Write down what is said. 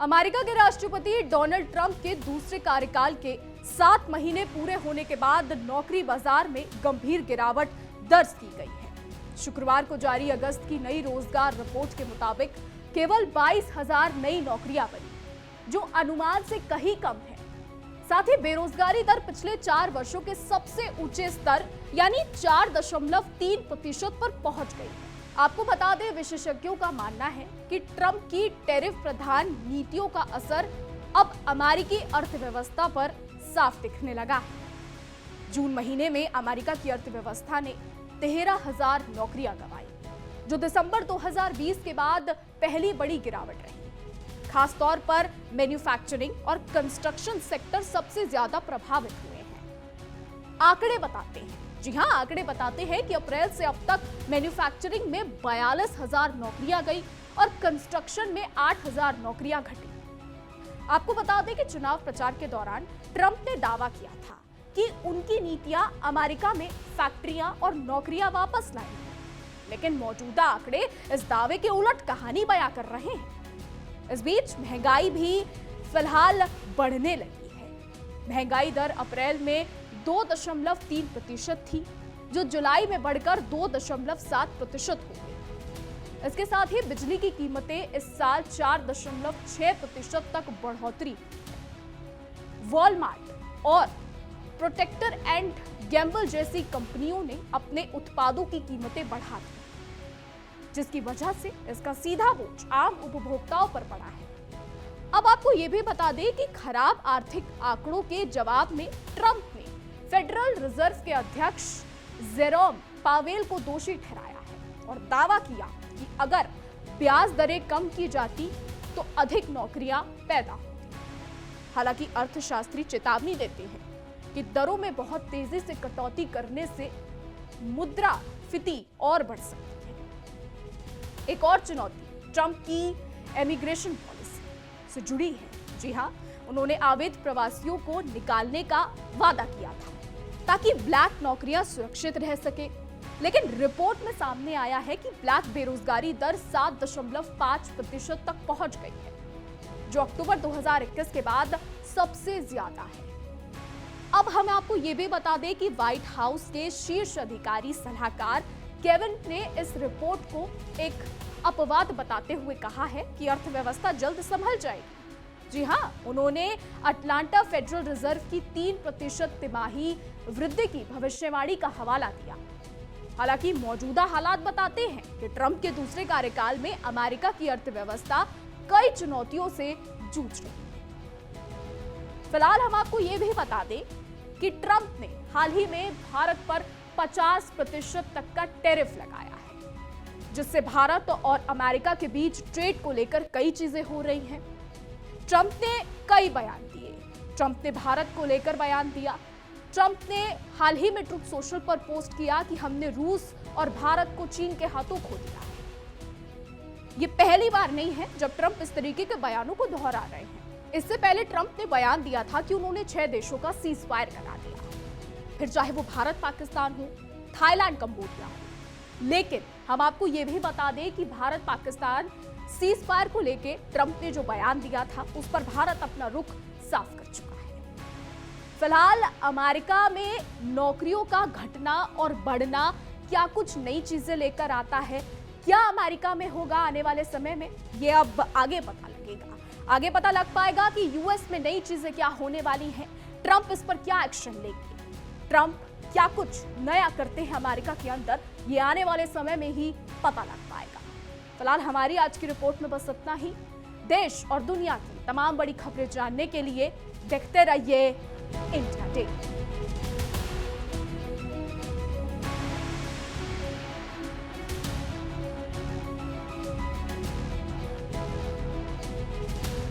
America के राष्ट्रपति Donald Trump के दूसरे कार्यकाल के 7 महीने पूरे होने के बाद नौकरी बाजार में गंभीर गिरावट दर्ज की गई है। शुक्रवार को जारी अगस्त की नई रोजगार रिपोर्ट के मुताबिक केवल 22,000 नई नौकरियां बनी, जो अनुमान से कहीं कम है। साथ ही बेरोजगारी दर पिछले 4 वर्षों के सबसे ऊंचे स्तर यानी 4.3% पर पहुंच गई है। आपको बता दें, विशेषज्ञों का मानना है कि ट्रंप की टैरिफ प्रधान नीतियों का असर अब अमेरिकी अर्थव्यवस्था पर साफ दिखने लगा है। जून महीने में अमेरिका की अर्थव्यवस्था ने 13,000 नौकरियां गंवाई, जो दिसंबर 2020 के बाद पहली बड़ी गिरावट रही। खासतौर पर मैन्युफैक्चरिंग और कंस्ट्रक्शन सेक्टर सबसे ज्यादा प्रभावित हुए हैं। आंकड़े बताते हैं, जी हां, आंकड़े बताते हैं कि अप्रैल से अब तक मैन्युफैक्चरिंग में 42,000 नौकरियां गई और कंस्ट्रक्शन में 8,000 नौकरियां घटी। आपको बता दें कि चुनाव प्रचार के दौरान ट्रंप ने दावा किया था कि उनकी नीतियां अमेरिका में फैक्ट्रियां और नौकरियां वापस लाएंगी, लेकिन मौजूदा आंकड़े इस दावे के उलट कहानी बयां कर रहे हैं। इस बीच महंगाई भी फिलहाल बढ़ने लगी है। महंगाई दर अप्रैल में 2.3% थी, जो जुलाई में बढ़कर 2.7% हो गई। इसके साथ ही बिजली की कीमतें इस साल 4.6% तक बढ़ोतरी। वॉलमार्ट और प्रोटेक्टर एंड गैम्बल जैसी कंपनियों ने अपने उत्पादों की कीमतें बढ़ा दी, जिसकी वजह से इसका सीधा बोझ आम उपभोक्ताओं पर पड़ा है। अब आपको यह भी बता दें कि खराब आर्थिक आंकड़ों के जवाब में ट्रंप ने फेडरल रिजर्व के अध्यक्ष जेरोम पावेल को दोषी ठहराया है और दावा किया कि अगर ब्याज दरें कम की जाती तो अधिक नौकरियां पैदा होती। हालांकि अर्थशास्त्री चेतावनी देते हैं कि दरों में बहुत तेजी से कटौती करने से मुद्रास्फीति और बढ़ सकती है। एक और चुनौती ट्रंप की इमिग्रेशन पॉलिसी से जुड़ी है। जी हां, उन्होंने अवैध प्रवासियों को निकालने का वादा किया था ताकि ब्लैक नौकरियां सुरक्षित रह सके, लेकिन रिपोर्ट में सामने आया है कि ब्लैक बेरोजगारी दर 7.5% तक पहुंच गई है, जो अक्टूबर 2021 के बाद सबसे ज्यादा है। अब हम आपको यह भी बता दें कि व्हाइट हाउस के शीर्ष अधिकारी सलाहकार केविन ने इस रिपोर्ट को एक अपवाद बताते हुए कहा है कि अर्थव्यवस्था जल्द संभल जाएगी। जी हां, उन्होंने अटलांटा फेडरल रिजर्व की 3% तिमाही वृद्धि की भविष्यवाणी का हवाला दिया। हालांकि मौजूदा हालात बताते हैं कि ट्रंप के दूसरे कार्यकाल में अमेरिका की अर्थव्यवस्था कई चुनौतियों से जूझ रही है। फिलहाल हम आपको यह भी बता दें कि ट्रंप ने हाल ही में भारत पर 50% तक का टैरिफ लगाया है, जिससे भारत और अमेरिका के बीच ट्रेड को लेकर कई चीजें हो रही हैं। ट्रंप ने कई बयान दिए। ट्रंप ने भारत को लेकर बयान दिया। ट्रंप ने हाल ही में ट्रुथ सोशल पर पोस्ट किया कि हमने रूस और भारत को चीन के हाथों खो दिया है। ये पहली बार नहीं है जब ट्रंप इस तरीके के बयानों को दोहरा रहे हैं। इससे पहले ट्रंप ने बयान दिया था कि उन्होंने 6 देशों का सीज फायर करा दिया, फिर चाहे वो भारत पाकिस्तान हो, थाईलैंड, कंबोडिया हो। लेकिन हम आपको ये भी बता दें कि भारत पाकिस्तान सीज फायर को लेकर ट्रंप ने जो बयान दिया था, उस पर भारत अपना रुख साफ कर चुका है। फिलहाल अमेरिका में नौकरियों का घटना और बढ़ना क्या कुछ नई चीजें लेकर आता है? क्या अमेरिका में होगा आने वाले समय में? ये अब आगे पता लगेगा। आगे पता लग पाएगा कि यूएस में नई चीजें क्या होने वाली हैं, ट्रंप इस पर क्या एक्शन लेंगे, ट्रंप क्या कुछ नया करते हैं अमेरिका के अंदर, ये आने वाले समय में ही पता लग पाएगा। फिलहाल हमारी आज की रिपोर्ट में बस इतना ही। देश और दुनिया की तमाम बड़ी खबरें जानने के लिए देखते रहिए इंडिया डे।